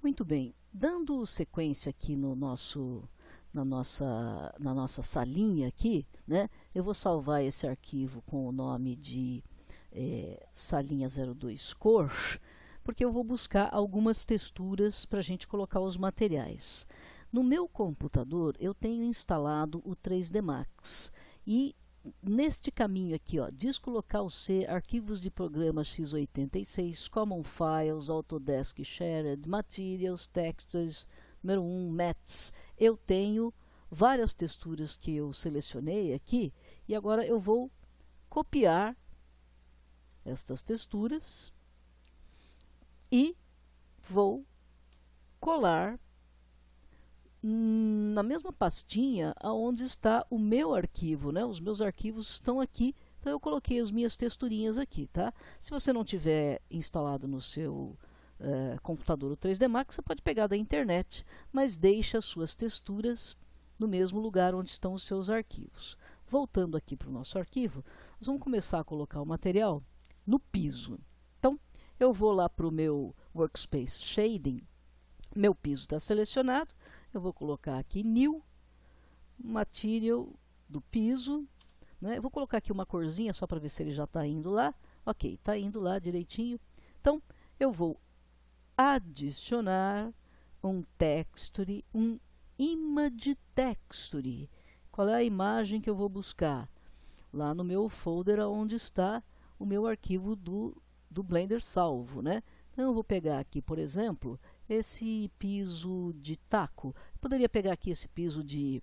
Muito bem, dando sequência aqui no na nossa salinha aqui, né? Eu vou salvar esse arquivo com o nome de salinha 02 cor, porque eu vou buscar algumas texturas para a gente colocar os materiais. No meu computador eu tenho instalado o 3D Max e neste caminho aqui, ó, disco local C, arquivos de programa x86, Common Files, Autodesk Shared, Materials, Textures, número 1, Mats. Eu tenho várias texturas que eu selecionei aqui e agora eu vou copiar estas texturas e vou colar na mesma pastinha onde está o meu arquivo, né? Os meus arquivos estão aqui, então eu coloquei as minhas texturinhas aqui, tá? Se você não tiver instalado no seu computador o 3D Max, você pode pegar da internet, mas deixa as suas texturas no mesmo lugar onde estão os seus arquivos. Voltando aqui para o nosso arquivo, nós vamos começar a colocar o material no piso. Então, eu vou lá para o meu Workspace Shading, meu piso está selecionado, eu vou colocar aqui New, Material do piso, né? Eu vou colocar aqui uma corzinha só para ver se ele já está indo lá. Ok, está indo lá direitinho. Então, eu vou adicionar um texture, um image texture. Qual é a imagem que eu vou buscar? Lá no meu folder onde está o meu arquivo do Blender salvo, né? Então eu vou pegar aqui, por exemplo, esse piso de taco. Eu poderia pegar aqui esse piso de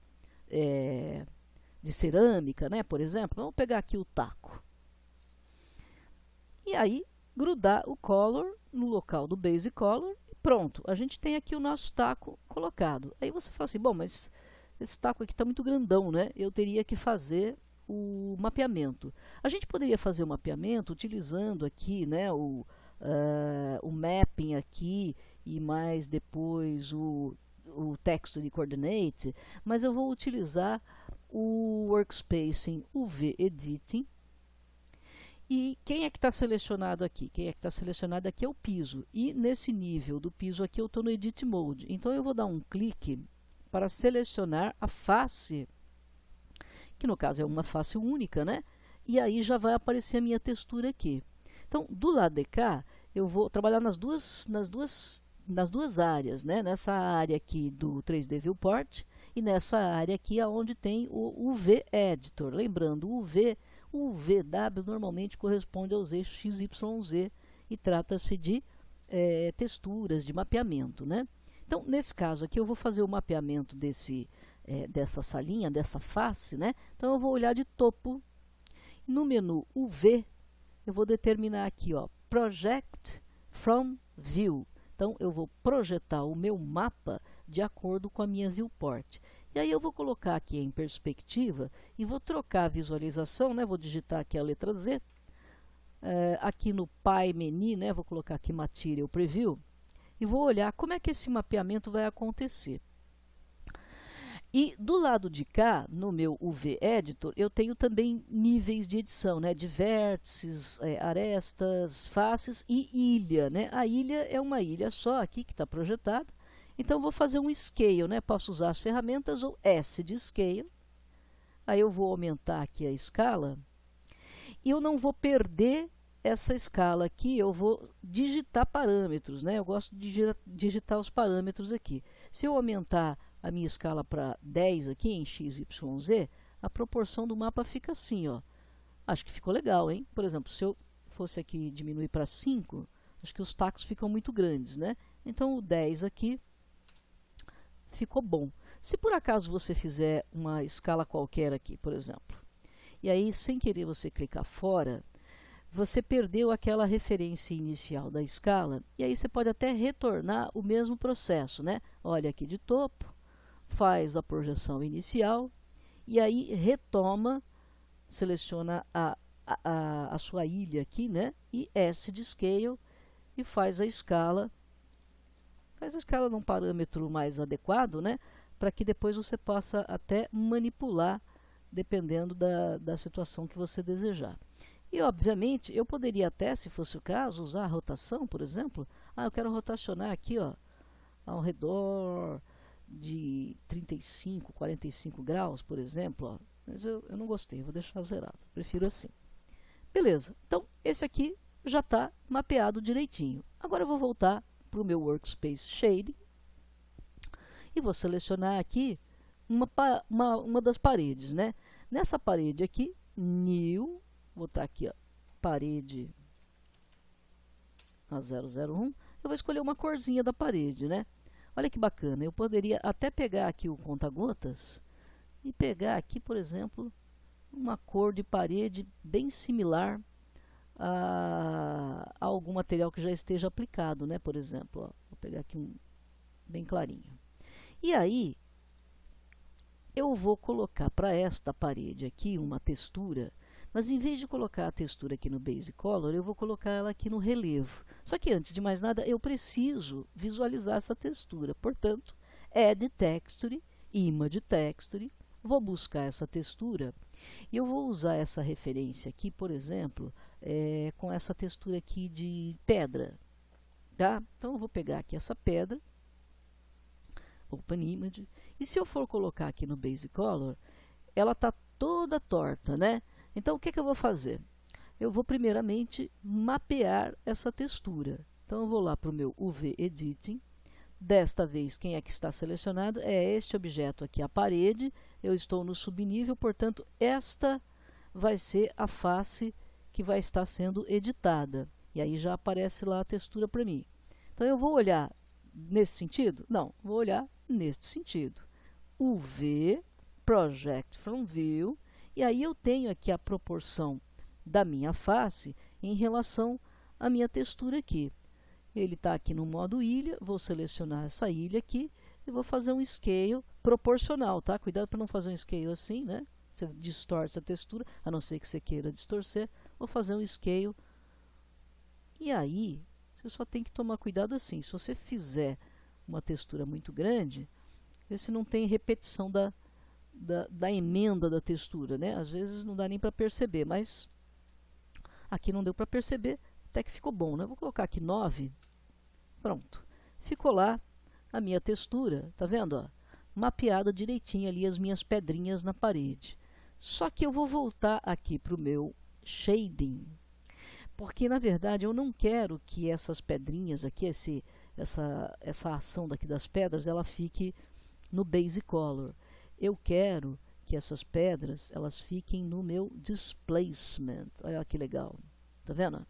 cerâmica, né, por exemplo. Vamos pegar aqui o taco. E aí, grudar o color no local do base color e pronto. A gente tem aqui o nosso taco colocado. Aí você fala assim, bom, mas esse taco aqui está muito grandão, né? Eu teria que fazer o mapeamento. A gente poderia fazer o mapeamento utilizando aqui, né, o mapping aqui e mais depois o texture coordinate, mas eu vou utilizar o workspace UV Editing. E quem é que está selecionado aqui? Quem é que está selecionado aqui é o piso. E nesse nível do piso aqui eu estou no Edit Mode. Então eu vou dar um clique para selecionar a face, que no caso é uma face única, né? E aí já vai aparecer a minha textura aqui. Então, do lado de cá, eu vou trabalhar nas duas áreas, né? Nessa área aqui do 3D Viewport e nessa área aqui onde tem o UV Editor. Lembrando, o VW normalmente corresponde aos eixos X, Y, Z e trata-se de texturas, de mapeamento, né? Então, nesse caso aqui, eu vou fazer o mapeamento dessa salinha, dessa face, né? Então, eu vou olhar de topo. No menu UV, eu vou determinar aqui, ó, Project from View. Então, eu vou projetar o meu mapa de acordo com a minha viewport. E aí eu vou colocar aqui em perspectiva e vou trocar a visualização, né? Vou digitar aqui a letra Z. Aqui no Pie Menu, né? Vou colocar aqui Material Preview. E vou olhar como é que esse mapeamento vai acontecer. E do lado de cá, no meu UV Editor, eu tenho também níveis de edição, né? De vértices, arestas, faces e ilha, né? A ilha é uma ilha só aqui que está projetada. Então, eu vou fazer um Scale, né? Posso usar as ferramentas ou S de Scale. Aí eu vou aumentar aqui a escala. E eu não vou perder essa escala aqui, eu vou digitar parâmetros, né? Eu gosto de digitar os parâmetros aqui. Se eu aumentar a minha escala para 10 aqui em X, Y, Z, a proporção do mapa fica assim, ó. Acho que ficou legal, hein? Por exemplo, se eu fosse aqui diminuir para 5, acho que os tacos ficam muito grandes, né? Então, o 10 aqui ficou bom. Se por acaso você fizer uma escala qualquer aqui, por exemplo, e aí, sem querer você clicar fora, você perdeu aquela referência inicial da escala, e aí você pode até retornar o mesmo processo, né? Olha aqui de topo, faz a projeção inicial, e aí retoma, seleciona a sua ilha aqui, né? E S de Scale, e faz a escala num parâmetro mais adequado, né? Para que depois você possa até manipular, dependendo da situação que você desejar. E, obviamente, eu poderia até, se fosse o caso, usar a rotação, por exemplo. Eu quero rotacionar aqui, ó, ao redor de 35, 45 graus, por exemplo, ó. Mas eu não gostei, vou deixar zerado, prefiro assim. Beleza, então esse aqui já está mapeado direitinho. Agora eu vou voltar para o meu Workspace Shading e vou selecionar aqui uma das paredes, né? Nessa parede aqui, New, vou botar aqui, ó, parede a 001, eu vou escolher uma corzinha da parede, né? Olha que bacana, eu poderia até pegar aqui o conta-gotas e pegar aqui, por exemplo, uma cor de parede bem similar a algum material que já esteja aplicado, né? Por exemplo, ó, vou pegar aqui um bem clarinho. E aí, eu vou colocar para esta parede aqui uma textura, mas em vez de colocar a textura aqui no Base Color, eu vou colocar ela aqui no relevo. Só que antes de mais nada, eu preciso visualizar essa textura. Portanto, Add Texture, Image Texture, vou buscar essa textura e eu vou usar essa referência aqui, por exemplo, com essa textura aqui de pedra. Tá? Então, eu vou pegar aqui essa pedra, Open Image, e se eu for colocar aqui no Base Color, ela está toda torta, né? Então, o que eu vou fazer? Eu vou primeiramente mapear essa textura. Então, eu vou lá para o meu UV Editing. Desta vez, quem é que está selecionado? É este objeto aqui, a parede. Eu estou no subnível, portanto, esta vai ser a face que vai estar sendo editada. E aí já aparece lá a textura para mim. Então, eu vou olhar nesse sentido? Não, vou olhar neste sentido. UV, Project from View, e aí eu tenho aqui a proporção da minha face em relação à minha textura aqui. Ele está aqui no modo ilha, vou selecionar essa ilha aqui e vou fazer um scale proporcional, tá? Cuidado para não fazer um scale assim, né? Você distorce a textura, a não ser que você queira distorcer. Vou fazer um scale. E aí, você só tem que tomar cuidado assim. Se você fizer uma textura muito grande, vê se não tem repetição da emenda da textura, né? Às vezes não dá nem para perceber, mas aqui não deu para perceber, até que ficou bom, né? Vou colocar aqui 9, pronto. Ficou lá a minha textura, tá vendo? Ó? Mapeada direitinho ali as minhas pedrinhas na parede. Só que eu vou voltar aqui para o meu Shading, porque na verdade eu não quero que essas pedrinhas aqui, essa ação daqui das pedras, ela fique no Base Color. Eu quero que essas pedras elas fiquem no meu Displacement. Olha que legal, tá vendo?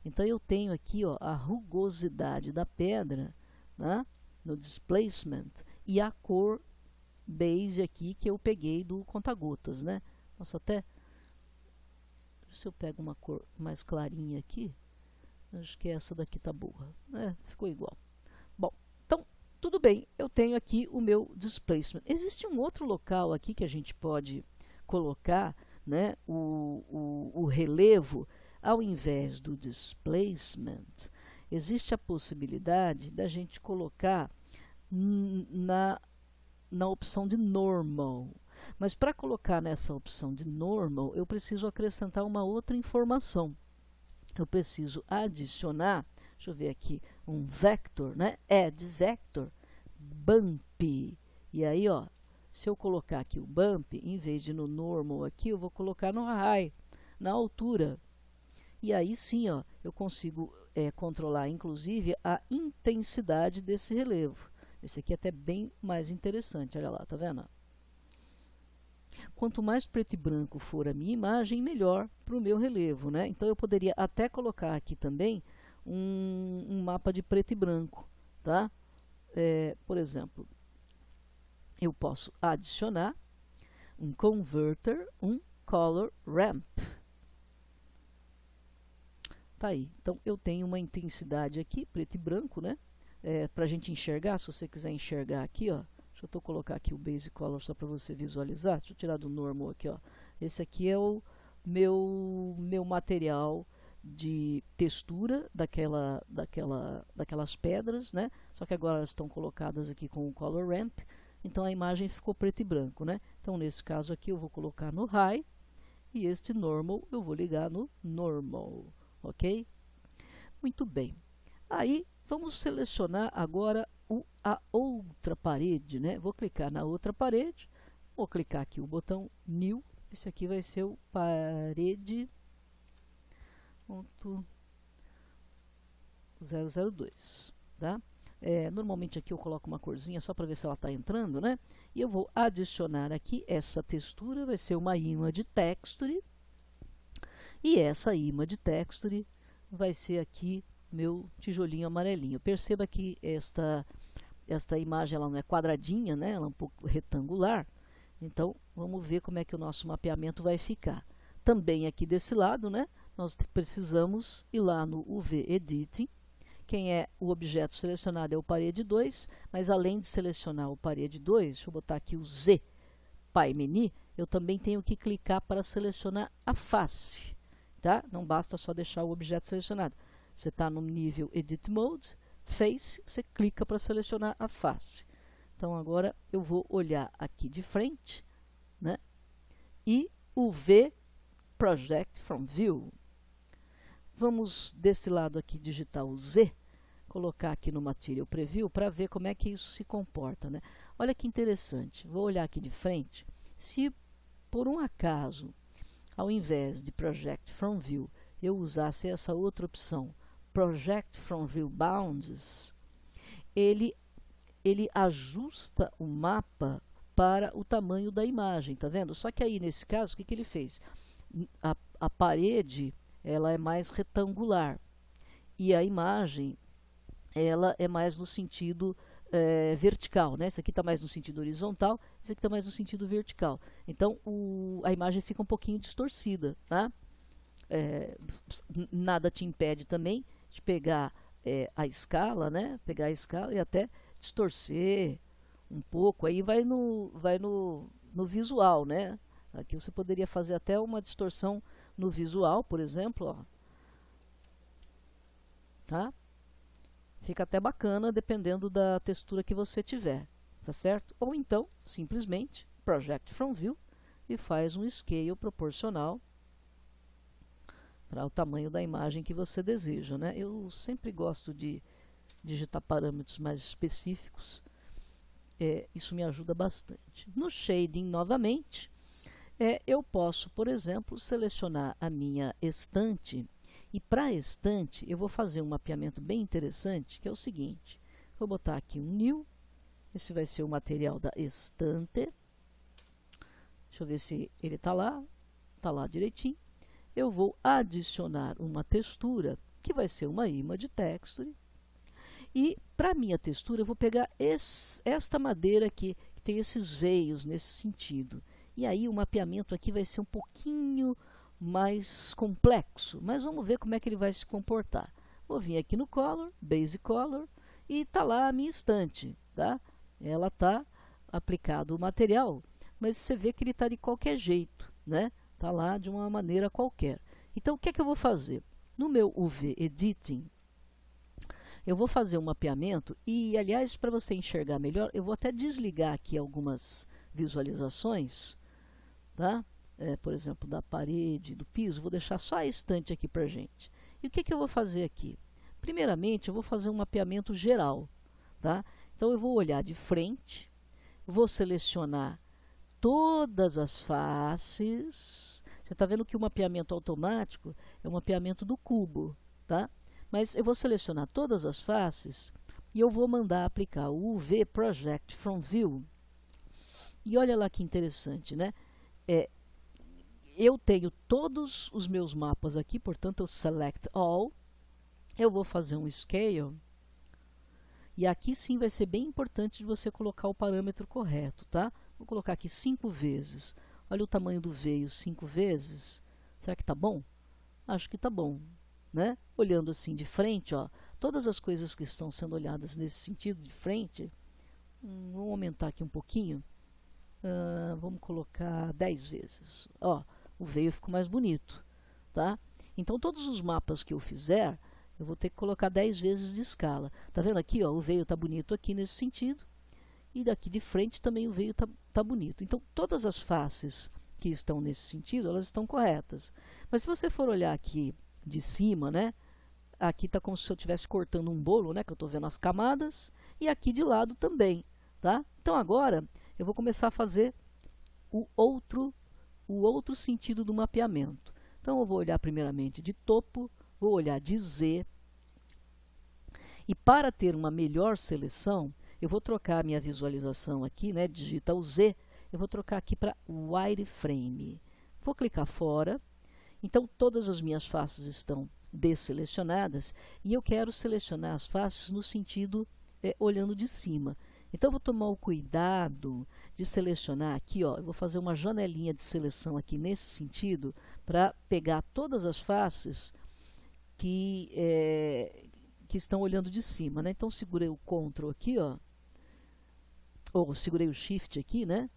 Então eu tenho aqui, ó, a rugosidade da pedra, né, no Displacement, e a cor Base aqui que eu peguei do conta-gotas, né? Posso até, se eu pego uma cor mais clarinha aqui, acho que essa daqui tá boa, né? Ficou igual. Bom, então tudo bem, eu tenho aqui o meu Displacement. Existe um outro local aqui que a gente pode colocar, né, o relevo. Ao invés do Displacement, existe a possibilidade da gente colocar na opção de Normal. Mas para colocar nessa opção de Normal, eu preciso acrescentar uma outra informação. Eu preciso adicionar, deixa eu ver aqui, um vector, né? Add vector, bump. E aí, ó, se eu colocar aqui o bump, em vez de no normal aqui, eu vou colocar no high, na altura. E aí sim, ó, eu consigo controlar, inclusive, a intensidade desse relevo. Esse aqui é até bem mais interessante, olha lá, tá vendo? Quanto mais preto e branco for a minha imagem, melhor para o meu relevo, né? Então eu poderia até colocar aqui também um mapa de preto e branco, tá? Por exemplo, eu posso adicionar um converter, um color ramp. Tá aí. Então eu tenho uma intensidade aqui, preto e branco, né? Para a gente enxergar, se você quiser enxergar aqui, ó. Deixa eu colocar aqui o Base Color só para você visualizar. Deixa eu tirar do normal aqui, ó. Esse aqui é o meu material de textura daquelas pedras, né? Só que agora elas estão colocadas aqui com o Color Ramp. Então a imagem ficou preto e branco, né? Então nesse caso aqui eu vou colocar no High e este Normal eu vou ligar no Normal, ok? Muito bem. Aí vamos selecionar agora a outra parede, né? Vou clicar na outra parede, vou clicar aqui o botão New. Esse aqui vai ser o parede 002, tá? Normalmente aqui eu coloco uma corzinha só para ver se ela está entrando, né? E eu vou adicionar aqui essa textura, vai ser uma image texture. E essa image texture vai ser aqui meu tijolinho amarelinho. Perceba que esta imagem ela não é quadradinha, né? Ela é um pouco retangular. Então, vamos ver como é que o nosso mapeamento vai ficar. Também aqui desse lado, né? Nós precisamos ir lá no UV Editing. Quem é o objeto selecionado é o parede 2, mas além de selecionar o parede 2, deixa eu botar aqui o Z PyMeni, eu também tenho que clicar para selecionar a face, tá? Não basta só deixar o objeto selecionado. Você está no nível Edit Mode, Face, você clica para selecionar a face. Então agora eu vou olhar aqui de frente, né? E o V Project from View. Vamos desse lado aqui digitar o Z, colocar aqui no Material Preview para ver como é que isso se comporta, né? Olha que interessante. Vou olhar aqui de frente. Se por um acaso, ao invés de Project from View, eu usasse essa outra opção, Project from View Bounds, ele ajusta o mapa para o tamanho da imagem, tá vendo? Só que aí, nesse caso, o que ele fez? A parede, ela é mais retangular, e a imagem, ela é mais no sentido vertical, né? Esse aqui está mais no sentido horizontal, esse aqui está mais no sentido vertical. Então, a imagem fica um pouquinho distorcida, tá? Nada te impede também de pegar a escala, né? Pegar a escala e até distorcer um pouco. Aí vai no visual, né? Aqui você poderia fazer até uma distorção no visual, por exemplo, ó. Tá? Fica até bacana dependendo da textura que você tiver, tá certo? Ou então, simplesmente, Project from View e faz um scale proporcional para o tamanho da imagem que você deseja, né? Eu sempre gosto de digitar parâmetros mais específicos, isso me ajuda bastante. No Shading, novamente, eu posso, por exemplo, selecionar a minha estante, e para a estante eu vou fazer um mapeamento bem interessante, que é o seguinte, vou botar aqui um New, esse vai ser o material da estante, deixa eu ver se ele está lá direitinho. Eu vou adicionar uma textura, que vai ser uma image texture, e para minha textura eu vou pegar esta madeira aqui, que tem esses veios nesse sentido. E aí o mapeamento aqui vai ser um pouquinho mais complexo, mas vamos ver como é que ele vai se comportar. Vou vir aqui no Color, Base Color, e está lá a minha estante, tá? Ela está aplicado o material, mas você vê que ele está de qualquer jeito, né? Está lá de uma maneira qualquer. Então, o que é que eu vou fazer? No meu UV Editing, eu vou fazer um mapeamento e, aliás, para você enxergar melhor, eu vou até desligar aqui algumas visualizações, tá? Por exemplo, da parede, do piso, vou deixar só a estante aqui para gente. E o que eu vou fazer aqui? Primeiramente, eu vou fazer um mapeamento geral, tá? Então, eu vou olhar de frente, vou selecionar todas as faces. Você está vendo que o mapeamento automático é o mapeamento do cubo, tá? Mas eu vou selecionar todas as faces e eu vou mandar aplicar o UV Project from View. E olha lá que interessante, né? Eu tenho todos os meus mapas aqui, portanto eu Select All, eu vou fazer um Scale, e aqui sim vai ser bem importante de você colocar o parâmetro correto, tá? Vou colocar aqui 5 vezes. Olha o tamanho do veio 5 vezes. Será que tá bom? Acho que tá bom, né? Olhando assim de frente, ó, todas as coisas que estão sendo olhadas nesse sentido de frente, vamos aumentar aqui um pouquinho. Vamos colocar 10 vezes. Ó, o veio ficou mais bonito, tá? Então, todos os mapas que eu fizer, eu vou ter que colocar 10 vezes de escala. Tá vendo aqui, ó, o veio tá bonito aqui nesse sentido. E daqui de frente também o veio tá bonito. Então, todas as faces que estão nesse sentido, elas estão corretas. Mas se você for olhar aqui de cima, né, aqui está como se eu estivesse cortando um bolo, né, que eu estou vendo as camadas, e aqui de lado também, tá? Então agora eu vou começar a fazer o outro sentido do mapeamento. Então eu vou olhar primeiramente de topo, vou olhar de Z, e para ter uma melhor seleção, eu vou trocar a minha visualização aqui, né, digita o Z, eu vou trocar aqui para wireframe. Vou clicar fora. Então todas as minhas faces estão desselecionadas e eu quero selecionar as faces no sentido olhando de cima. Então eu vou tomar o cuidado de selecionar aqui, ó, eu vou fazer uma janelinha de seleção aqui nesse sentido para pegar todas as faces que estão olhando de cima, né? Então segurei o Ctrl aqui, ó, ou segurei o Shift aqui, né?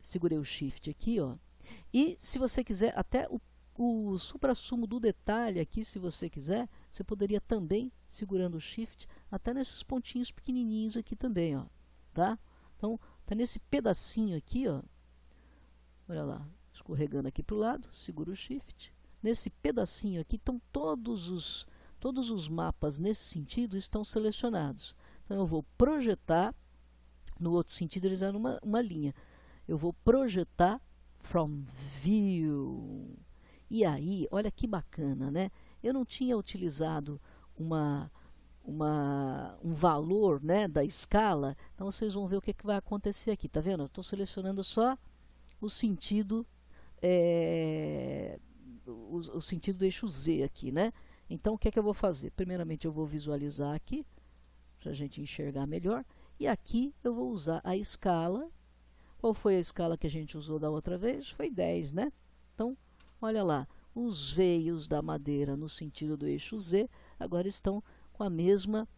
Segurei o Shift aqui, ó. E se você quiser, até o suprassumo do detalhe aqui, se você quiser, você poderia também, segurando o Shift, até nesses pontinhos pequenininhos aqui também, ó, tá? Então, tá nesse pedacinho aqui, ó. Olha lá, escorregando aqui para o lado, segura o Shift. Nesse pedacinho aqui estão todos os mapas nesse sentido estão selecionados. Então, eu vou projetar, no outro sentido eles eram uma linha. Eu vou projetar from view. E aí, olha que bacana, né? Eu não tinha utilizado um valor, né, da escala. Então vocês vão ver o que vai acontecer aqui. Tá vendo? Eu estou selecionando só o sentido, o sentido do eixo Z aqui, né? Então o que é que eu vou fazer? Primeiramente eu vou visualizar aqui, para a gente enxergar melhor. E aqui eu vou usar a escala. Qual foi a escala que a gente usou da outra vez? Foi 10, né? Então, olha lá, os veios da madeira no sentido do eixo Z agora estão com a mesma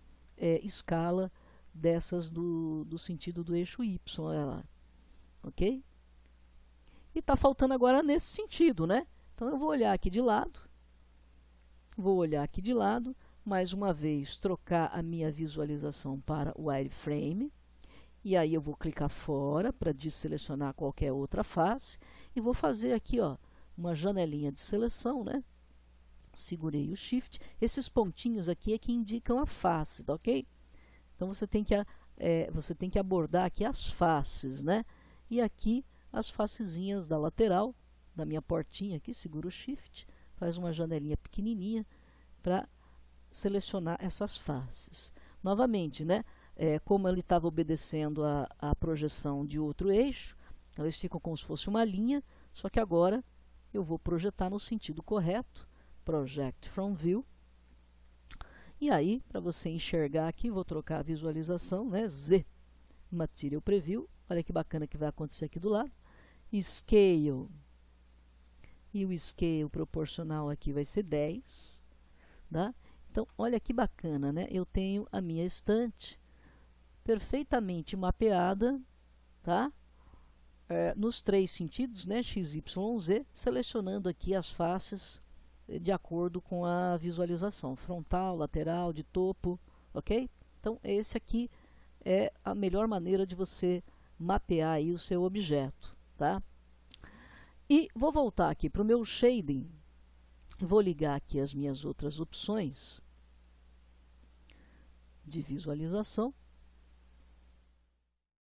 escala dessas do sentido do eixo Y, olha lá, ok? E está faltando agora nesse sentido, né? Então eu vou olhar aqui de lado, mais uma vez trocar a minha visualização para o wireframe, e aí eu vou clicar fora para desselecionar qualquer outra face, e vou fazer aqui, ó, uma janelinha de seleção, né? Segurei o Shift. Esses pontinhos aqui é que indicam a face, tá ok? Então você tem que abordar aqui as faces, né? E aqui as facezinhas da lateral, da minha portinha aqui, segura o Shift, faz uma janelinha pequenininha para selecionar essas faces. Novamente, né? Como ele estava obedecendo a projeção de outro eixo, elas ficam como se fosse uma linha, só que agora eu vou projetar no sentido correto, Project from View. E aí, para você enxergar aqui, vou trocar a visualização, né? Z, Material Preview. Olha que bacana que vai acontecer aqui do lado. Scale. E o Scale proporcional aqui vai ser 10. Tá? Então, olha que bacana, né? Eu tenho a minha estante perfeitamente mapeada, tá? Nos três sentidos, né? X, Y, Z, selecionando aqui as faces de acordo com a visualização, frontal, lateral, de topo, ok? Então, esse aqui é a melhor maneira de você mapear aí o seu objeto, tá? E vou voltar aqui para o meu shading, vou ligar aqui as minhas outras opções de visualização.